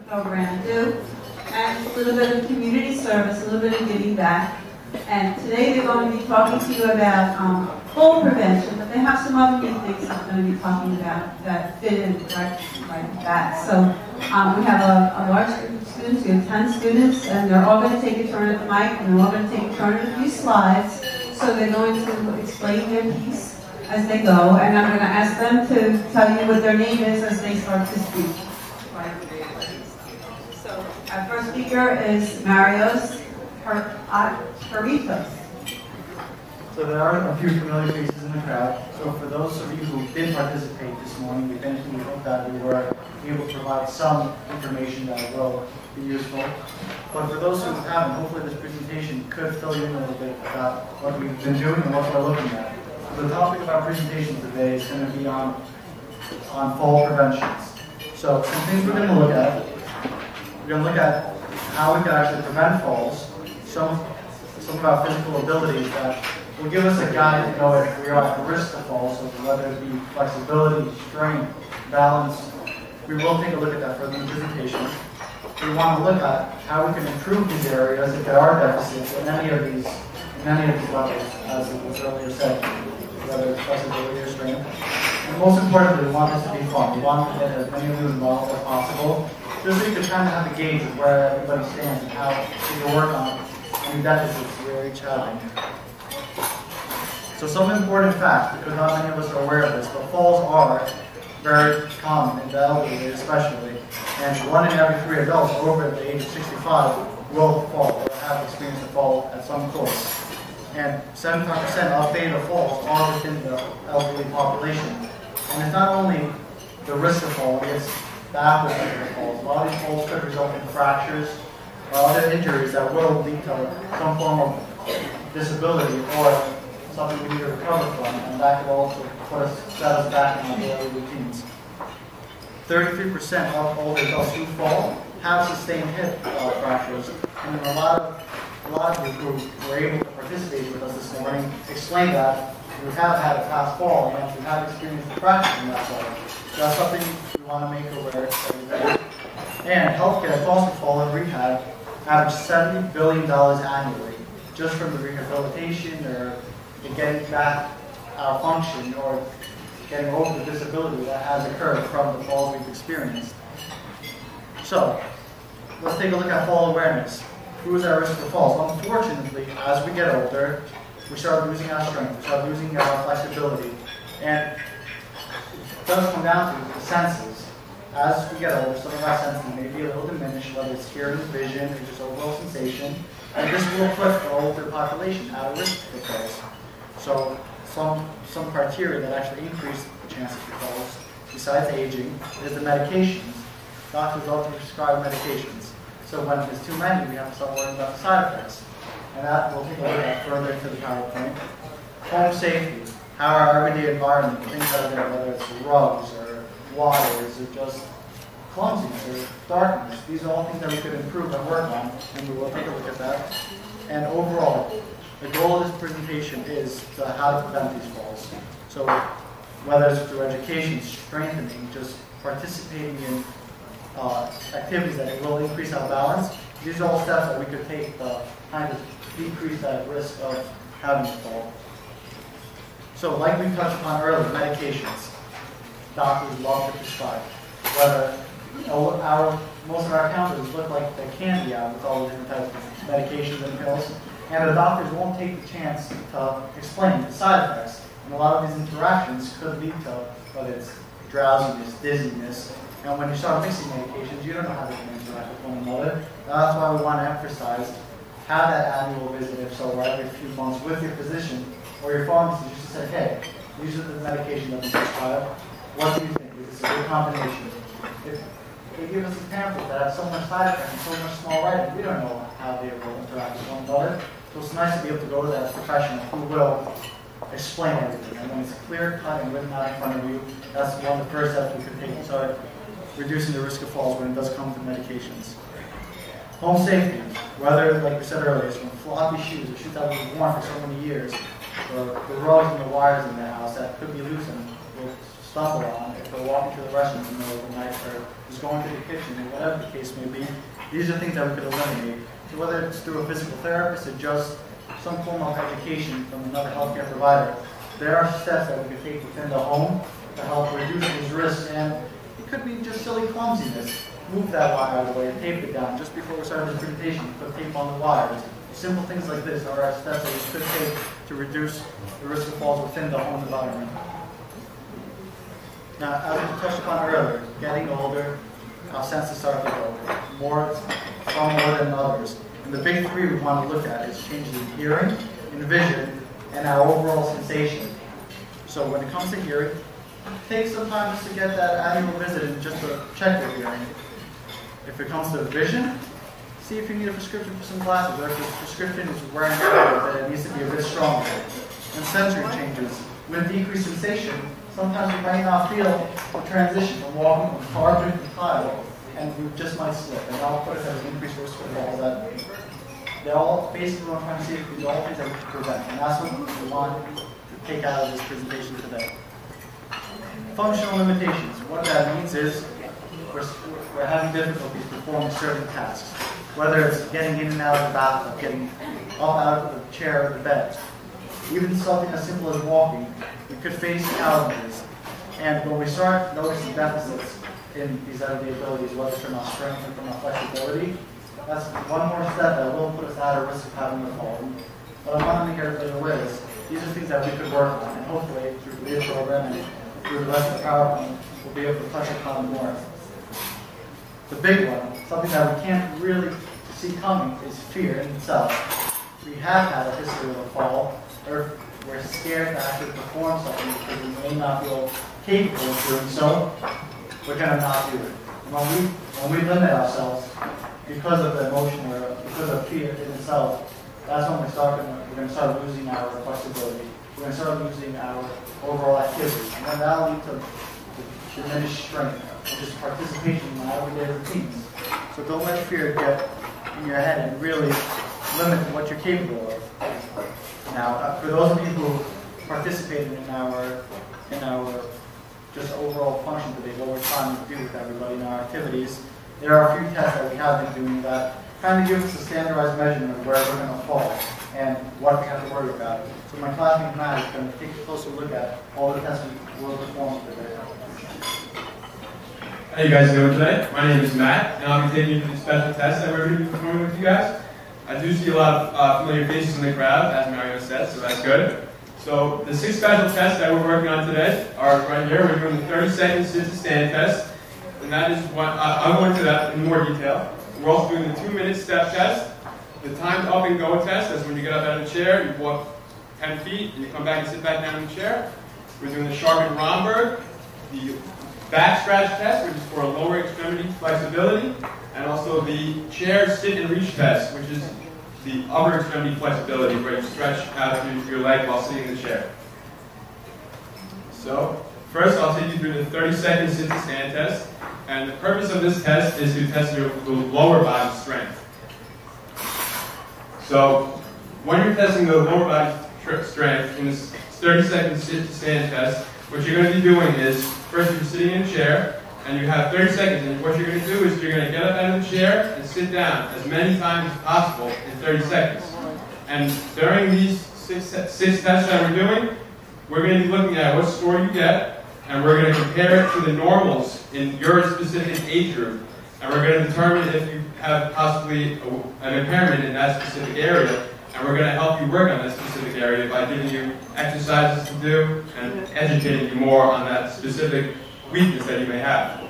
program do, and a little bit of community service, a little bit of giving back. And today they're going to be talking to you about fall prevention, but they have some other new things they're going to be talking about that fit in right with that. So we have a large group of students, we have 10 students, and they're all going to take a turn at the mic, and they're all going to take a turn at a few slides. So they're going to explain their piece as they go, and I'm going to ask them to tell you what their name is as they start to speak. So our first speaker is Haritos. So there are a few familiar faces in the crowd. So for those of you who did participate this morning, we thankfully hope that we were able to provide some information that will be useful. But for those who haven't, hopefully this presentation could fill you in a little bit about what we've been doing and what we're looking at. So the topic of our presentation today is going to be on fall preventions. So some things we're going to look at. We're going to look at how we can actually prevent falls, some of our physical abilities that will give us a guide to know if we are at risk of falls, so whether it be flexibility, strength, balance. We will take a look at that further in the presentation. We want to look at how we can improve these areas if there are deficits in any of these levels, as it was earlier said, whether it's flexibility or strength. And most importantly, we want this to be fun. We want to get as many of you involved as possible, just so you can kind of have a gauge of where everybody stands and how we can work on any deficits we're each having. So some important facts, because not many of us are aware of this, but falls are very common in the elderly especially. And 1 in every 3 adults over the age of 65 will fall or have experienced a fall at some course. And 75% of fatal falls are within the elderly population. And it's not only the risk of falling, it's the aftereffect of the falls. A lot of these falls could result in fractures or other injuries that will lead to some form of disability or something we need to recover from, and that could also set us back in our daily routines. 33% of older adults who fall have sustained hip fractures, and a lot of you who were able to participate with us this morning explained that we have had a past fall and we have experienced fractures in that fall. So that's something we want to make aware of. And healthcare costs of fall and rehab average $70 billion annually, just from the rehabilitation or getting back our function or getting over the disability that has occurred from the falls we've experienced. So, let's take a look at fall awareness. Who is at risk for falls? Unfortunately, as we get older, we start losing our strength, we start losing our flexibility, and it does come down to the senses. As we get older, some of our senses may be a little diminished, whether it's hearing, vision, or just overall sensation, and this will put the older population at risk for falls. So some criteria that actually increase the chances for falls, besides aging, is the medications. Doctors love to prescribe medications. So when there's too many, we have to start worrying about the side effects. And that we'll take a look at further into the PowerPoint. Home safety, how our everyday environment, things that are there, whether it's rugs or wires or just clumsiness or darkness. These are all things that we could improve and work on, and we will take a look at that. And overall, the goal of this presentation is how to prevent these falls. So whether it's through education, strengthening, just participating in activities that will increase our balance, these are all steps that we could take to kind of decrease that risk of having a fall. So like we touched upon earlier, medications. Doctors love to prescribe. Whether most of our counters look like they can be out with all the different types of medications and pills. And the doctors won't take the chance to explain the side effects. And a lot of these interactions could lead to whether it's drowsiness, dizziness. And when you start mixing medications, you don't know how they can interact with one another. That's why we want to emphasize, have that annual visit, if so, or every few months with your physician or your pharmacist, just to say, hey, these are the medications that we prescribe. What do you think? Is this a good combination? If they give us a pamphlet that has so much side effects and so much small writing, we don't know how they will interact with one another. So it's nice to be able to go to that professional who will explain everything. And when it's clear cut and written out in front of you, that's one of the first steps we can take to start reducing the risk of falls when it does come to medications. Home safety, whether, like we said earlier, it's from floppy shoes or shoes that we've worn for so many years, or the rugs and the wires in the house that could be loose and will stumble on if they're walking to the restroom in the middle of the night or just going to the kitchen or whatever the case may be. These are things that we could eliminate. So whether it's through a physical therapist or just some form of education from another healthcare provider, there are steps that we could take within the home to help reduce these risks. And it could be just silly clumsiness. Move that wire out of the way, tape it down. Just before we started this presentation, put tape on the wires. Simple things like this are our steps that we could take to reduce the risk of falls within the home environment. Now, as we touched upon earlier, getting older, our senses start to go. Some more than others. And the big three we want to look at is changes in hearing, in vision, and our overall sensation. So when it comes to hearing, take some time just to get that annual visit and just to check your hearing. If it comes to vision, see if you need a prescription for some glasses, or if the prescription is wearing out, that it needs to be a bit stronger. And sensory changes. With decreased sensation, sometimes you might not feel the transition from walking from carpet to tile, and you just might slip. And I'll put it as an increased risk for falls. They're all basically what I'm trying to see if these are all things that we can prevent. And that's what we want to take out of this presentation today. Functional limitations. What that means is we're having difficulties performing certain tasks. Whether it's getting in and out of the bathtub, getting up out of the chair or the bed. Even something as simple as walking, we could face challenges. And when we start noticing deficits in these everyday abilities, whether from our strength or from our flexibility, that's one more step that will put us at a risk of having a fall. But I want to make everybody aware is these are things that we could work on, and hopefully through this program and through the rest of the PowerPoint, we'll be able to touch upon more. The big one, something that we can't really see coming, is fear in itself. We have had a history of a fall, or we're scared to actually perform something because we may not feel capable of doing so. We're going to not do it. When we limit ourselves because of the emotion or because of fear in itself, that's when we're going to start losing our flexibility. We're going to start losing our overall activity. And then that'll lead to diminished strength, which is participation in our everyday routines. So don't let fear get in your head and really limit what you're capable of. Now, for those of you who participated in our just overall function today, what we're trying to do with everybody in our activities, there are a few tests that we have been doing that kind of give us a standardized measurement of where we're going to fall and what we have to worry about. So my classmate Matt is going to take a closer look at all the tests we will perform today. How you guys doing today? My name is Matt, and I'll be taking you through the special tests that we're going to be performing with you guys. I do see a lot of familiar faces in the crowd, as Mario said, so that's good. So the 6 special tests that we're working on today are right here. We're doing the 30-second sit-to-stand test, and that is what I'll go into that in more detail. We're also doing the 2-minute step test, the timed up and go test. That's when you get up out of the chair, you walk 10 feet, and you come back and sit back down in the chair. We're doing the Sharpen Romberg, the back scratch test, which is for a lower extremity flexibility, and also the chair sit and reach test, which is the upper extremity flexibility, where you stretch out your leg while sitting in the chair. So, first I'll take you through the 30-second sit-to-stand test, and the purpose of this test is to test your lower body strength. So, when you're testing the lower body strength in this 30-second sit-to-stand test, what you're going to be doing is, first you're sitting in a chair, and you have 30 seconds, and what you're going to do is you're going to get up out of the chair and sit down as many times as possible in 30 seconds. And during these six tests that we're doing, we're going to be looking at what score you get, and we're going to compare it to the normals in your specific age group. And we're going to determine if you have possibly an impairment in that specific area, and we're going to help you work on that specific area by giving you exercises to do and educating you more on that specific weakness that you may have.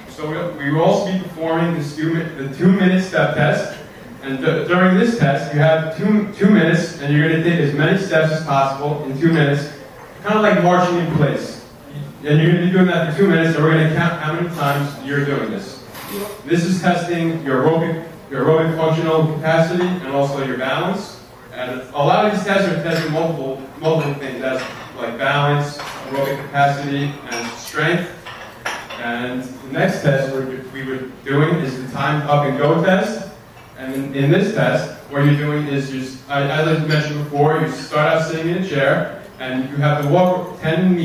So we will also be performing the 2-minute step test. And during this test, you have two minutes, and you're going to take as many steps as possible in 2 minutes, kind of like marching in place. And you're going to be doing that for 2 minutes, and we're going to count how many times you're doing this. This is testing your aerobic functional capacity and also your balance. And a lot of these tests are testing multiple things, that's like balance, aerobic capacity, and strength. And the next test we were doing is the timed up and go test. And in this test, what you're doing is, as I mentioned before, you start out sitting in a chair, and you have to walk 10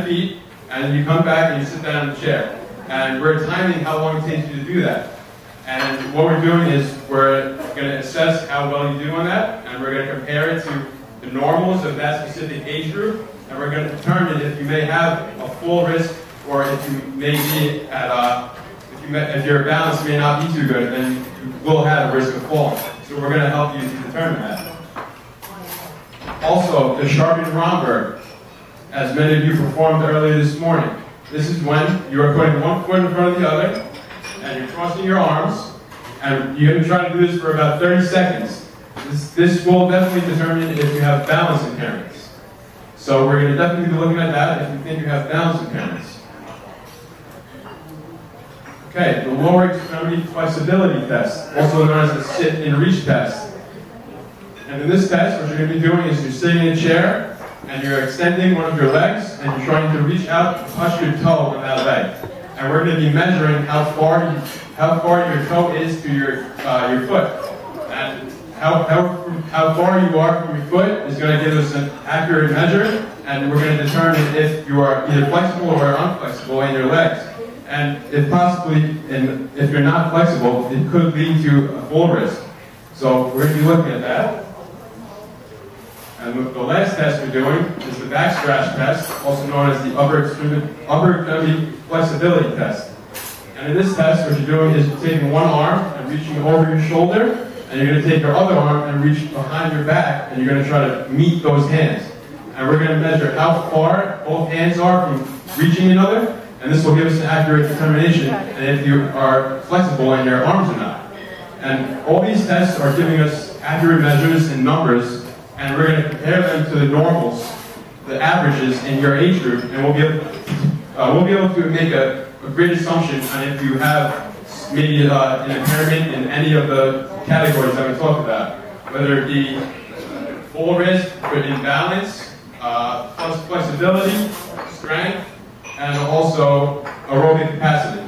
feet, and you come back and you sit down in the chair. And we're timing how long it takes you to do that. And what we're doing is we're going to assess how well you do on that, and we're going to compare it to the normals of that specific age group, and we're going to determine if you may have a full risk or if you may be at if your balance may not be too good, then you will have a risk of falling. So we're going to help you to determine that. Also, the Sharpen Romberg, as many of you performed earlier this morning. This is when you are putting one foot in front of the other, and you're crossing your arms, and you're going to try to do this for about 30 seconds. This will definitely determine if you have balance impairments. So we're going to definitely be looking at that if you think you have balance impairments. Okay, the lower extremity flexibility test, also known as the sit and reach test. And in this test, what you're going to be doing is you're sitting in a chair, and you're extending one of your legs, and you're trying to reach out and touch your toe on that leg. And we're going to be measuring how far your toe is to your foot. And how far you are from your foot is going to give us an accurate measure, and we're going to determine if you are either flexible or unflexible in your legs. And if if you're not flexible, it could lead to a full risk. So we're going to be looking at that. And the last test we're doing is the back scratch test, also known as the upper extremity flexibility test. And in this test, what you're doing is you're taking one arm and reaching over your shoulder, and you're going to take your other arm and reach behind your back, and you're going to try to meet those hands. And we're going to measure how far both hands are from reaching another, and this will give us an accurate determination and if you are flexible in your arms or not. And all these tests are giving us accurate measures and numbers, and we're going to compare them to the normals, the averages in your age group, and we'll be able to make a great assumption on if you have maybe an impairment in any of the categories that we talked about, whether it be full risk, imbalance, plus flexibility, strength, and also aerobic capacity.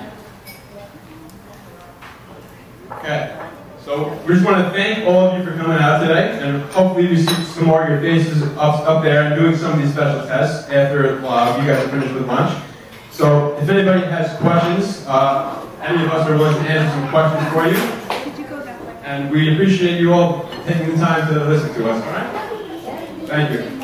Okay. So we just want to thank all of you for coming out today, and hopefully we see some more of your faces up there and doing some of these special tests after you guys are finished with lunch. So if anybody has questions, any of us are willing to answer some questions for you. And we appreciate you all taking the time to listen to us, all right? Thank you.